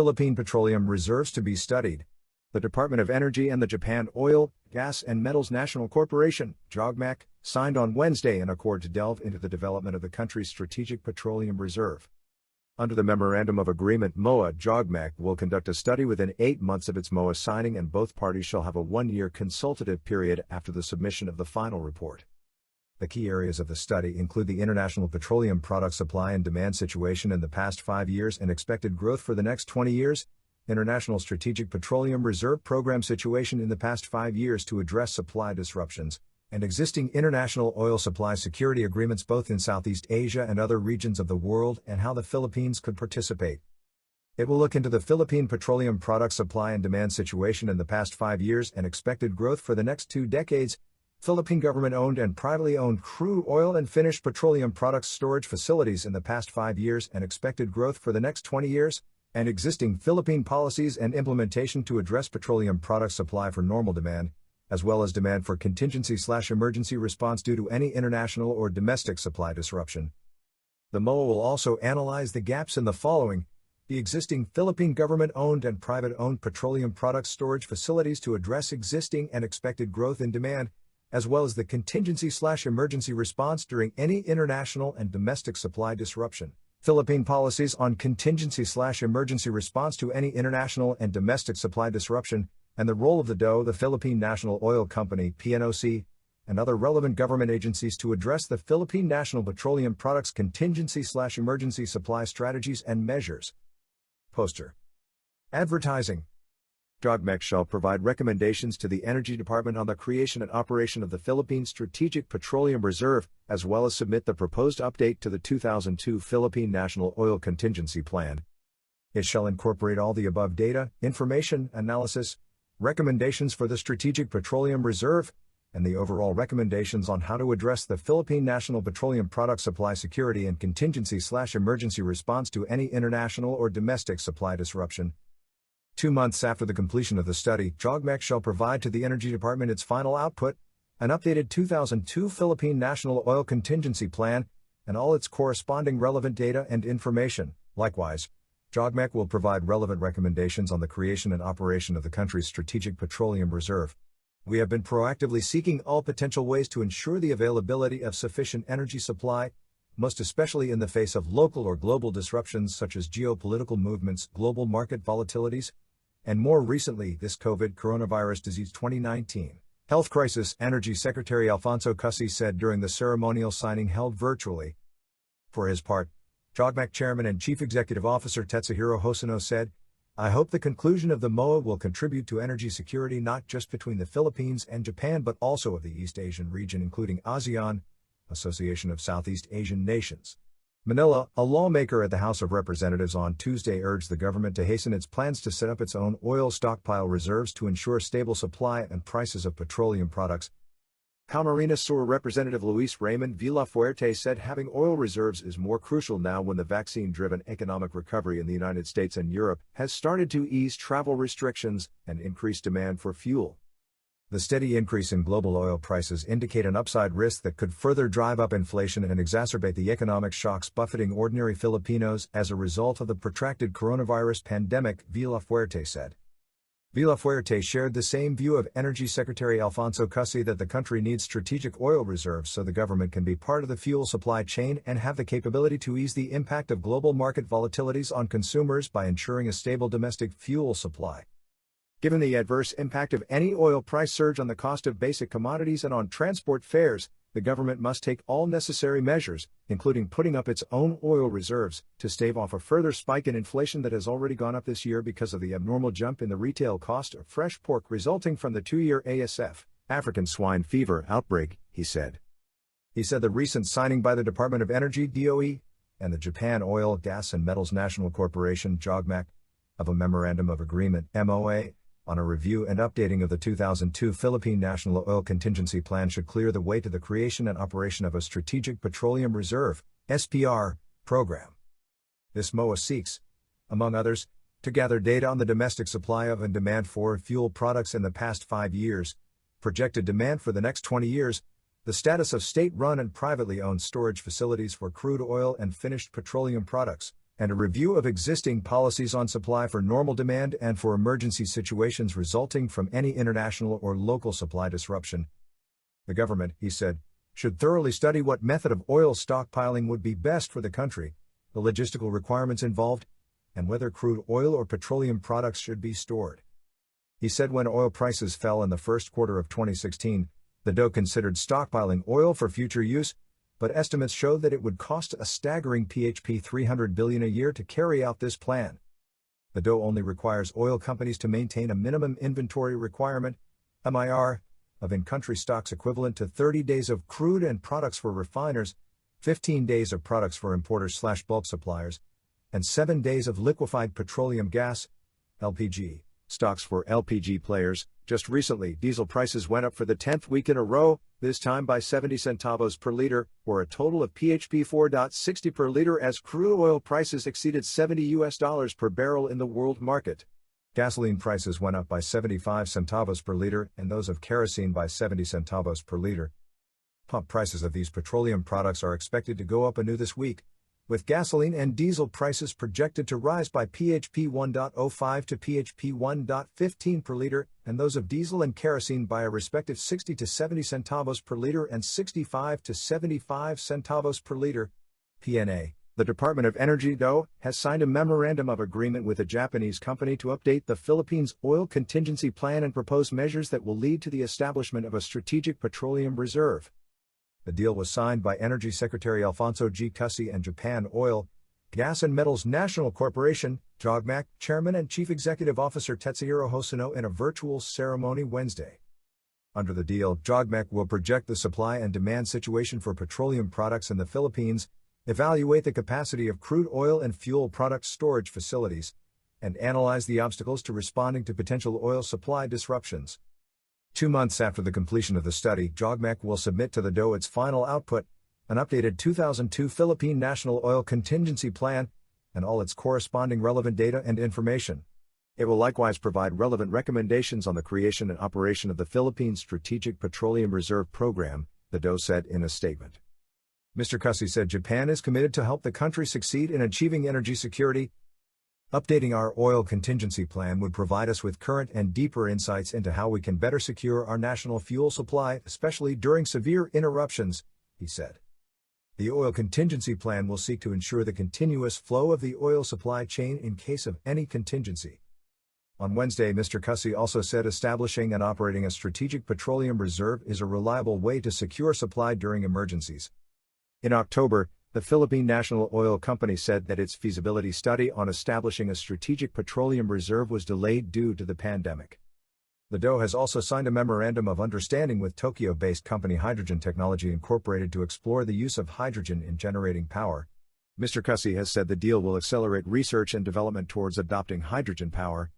Philippine Petroleum Reserves to be studied. The Department of Energy and the Japan Oil, Gas and Metals National Corporation, JOGMEC, signed on Wednesday an accord to delve into the development of the country's strategic petroleum reserve. Under the Memorandum of Agreement, JOGMEC will conduct a study within 8 months of its MOA signing, and both parties shall have a 1-year consultative period after the submission of the final report. The key areas of the study include the international petroleum product supply and demand situation in the past 5 years and expected growth for the next 20 years, International Strategic Petroleum Reserve Program situation in the past 5 years to address supply disruptions, and existing international oil supply security agreements both in Southeast Asia and other regions of the world, and how the Philippines could participate. It will look into the Philippine petroleum product supply and demand situation in the past 5 years and expected growth for the next 2 decades, Philippine government-owned and privately owned crude oil and finished petroleum products storage facilities in the past 5 years and expected growth for the next 20 years, and existing Philippine policies and implementation to address petroleum product supply for normal demand, as well as demand for contingency/emergency response due to any international or domestic supply disruption. The MOA will also analyze the gaps in the following: the existing Philippine government-owned and private-owned petroleum products storage facilities to address existing and expected growth in demand, as well as the contingency/emergency response during any international and domestic supply disruption. Philippine policies on contingency/emergency response to any international and domestic supply disruption, and the role of the Philippine National Oil Company (PNOC), and other relevant government agencies to address the Philippine National Petroleum Products contingency/emergency supply strategies and measures. Poster. Advertising. JOGMEC shall provide recommendations to the Energy Department on the creation and operation of the Philippine Strategic Petroleum Reserve, as well as submit the proposed update to the 2002 Philippine National Oil Contingency Plan. It shall incorporate all the above data, information, analysis, recommendations for the Strategic Petroleum Reserve, and the overall recommendations on how to address the Philippine National Petroleum Product Supply Security and contingency/emergency response to any international or domestic supply disruption. 2 months after the completion of the study, JOGMEC shall provide to the Energy Department its final output, an updated 2002 Philippine National Oil Contingency Plan, and all its corresponding relevant data and information. Likewise, JOGMEC will provide relevant recommendations on the creation and operation of the country's Strategic Petroleum Reserve. We have been proactively seeking all potential ways to ensure the availability of sufficient energy supply, most especially in the face of local or global disruptions such as geopolitical movements, global market volatilities, and more recently this coronavirus disease 2019 health crisis, Energy Secretary Alfonso Cusi said during the ceremonial signing held virtually. For his part, JOGMEC Chairman and Chief Executive Officer Tetsuhiro Hosono said, "I hope the conclusion of the MOA will contribute to energy security not just between the Philippines and Japan but also of the East Asian region including ASEAN, Association of Southeast Asian Nations." Manila, a lawmaker at the House of Representatives on Tuesday urged the government to hasten its plans to set up its own oil stockpile reserves to ensure stable supply and prices of petroleum products. Camarines Sur Representative Luis Raymond Villafuerte said having oil reserves is more crucial now when the vaccine-driven economic recovery in the United States and Europe has started to ease travel restrictions and increase demand for fuel. The steady increase in global oil prices indicate an upside risk that could further drive up inflation and exacerbate the economic shocks buffeting ordinary Filipinos as a result of the protracted coronavirus pandemic, Villafuerte said. Villafuerte shared the same view of Energy Secretary Alfonso Cusi that the country needs strategic oil reserves so the government can be part of the fuel supply chain and have the capability to ease the impact of global market volatilities on consumers by ensuring a stable domestic fuel supply. Given the adverse impact of any oil price surge on the cost of basic commodities and on transport fares, the government must take all necessary measures, including putting up its own oil reserves, to stave off a further spike in inflation that has already gone up this year because of the abnormal jump in the retail cost of fresh pork resulting from the 2-year ASF, African swine fever outbreak, he said. He said the recent signing by the Department of Energy (DOE) and the Japan Oil, Gas and Metals National Corporation (JOGMEC) of a Memorandum of Agreement (MOA) on a review and updating of the 2002 Philippine National Oil Contingency Plan should clear the way to the creation and operation of a Strategic Petroleum Reserve (SPR) program. This MOA seeks, among others, to gather data on the domestic supply of and demand for fuel products in the past 5 years, projected demand for the next 20 years, the status of state-run and privately owned storage facilities for crude oil and finished petroleum products, and a review of existing policies on supply for normal demand and for emergency situations resulting from any international or local supply disruption. The government, he said, should thoroughly study what method of oil stockpiling would be best for the country, the logistical requirements involved, and whether crude oil or petroleum products should be stored. He said when oil prices fell in the first quarter of 2016, the DOE considered stockpiling oil for future use, but estimates showed that it would cost a staggering PHP $300 billion a year to carry out this plan. The DOE only requires oil companies to maintain a minimum inventory requirement, MIR, of in-country stocks equivalent to 30 days of crude and products for refiners, 15 days of products for importers/bulk suppliers, and 7 days of liquefied petroleum gas, LPG, stocks for LPG players. Just recently, diesel prices went up for the 10th week in a row, this time by 70 centavos per liter, or a total of PHP 4.60 per liter as crude oil prices exceeded $70 per barrel in the world market. Gasoline prices went up by 75 centavos per liter and those of kerosene by 70 centavos per liter. Pump prices of these petroleum products are expected to go up anew this week, with gasoline and diesel prices projected to rise by PHP 1.05 to PHP 1.15 per liter, and those of diesel and kerosene by a respective 60 to 70 centavos per liter and 65 to 75 centavos per liter. PNA, the Department of Energy DOE, has signed a memorandum of agreement with a Japanese company to update the Philippines' oil contingency plan and propose measures that will lead to the establishment of a strategic petroleum reserve. The deal was signed by Energy Secretary Alfonso G. Cussy and Japan Oil, Gas and Metals National Corporation, JOGMEC, Chairman and Chief Executive Officer Tetsuhiro Hosono in a virtual ceremony Wednesday. Under the deal, JOGMEC will project the supply and demand situation for petroleum products in the Philippines, evaluate the capacity of crude oil and fuel product storage facilities, and analyze the obstacles to responding to potential oil supply disruptions. 2 months after the completion of the study, JOGMEC will submit to the DOE its final output, an updated 2002 Philippine National Oil Contingency Plan, and all its corresponding relevant data and information. It will likewise provide relevant recommendations on the creation and operation of the Philippines Strategic Petroleum Reserve Program, the DOE said in a statement. Mr. Cussy said Japan is committed to help the country succeed in achieving energy security. Updating our oil contingency plan would provide us with current and deeper insights into how we can better secure our national fuel supply, especially during severe interruptions, he said. The oil contingency plan will seek to ensure the continuous flow of the oil supply chain in case of any contingency. On Wednesday, Mr. Cussy also said establishing and operating a strategic petroleum reserve is a reliable way to secure supply during emergencies. In October, the Philippine National Oil Company said that its feasibility study on establishing a strategic petroleum reserve was delayed due to the pandemic. The DOE has also signed a memorandum of understanding with Tokyo-based company Hydrogen Technology Incorporated to explore the use of hydrogen in generating power. Mr. Cussy has said the deal will accelerate research and development towards adopting hydrogen power,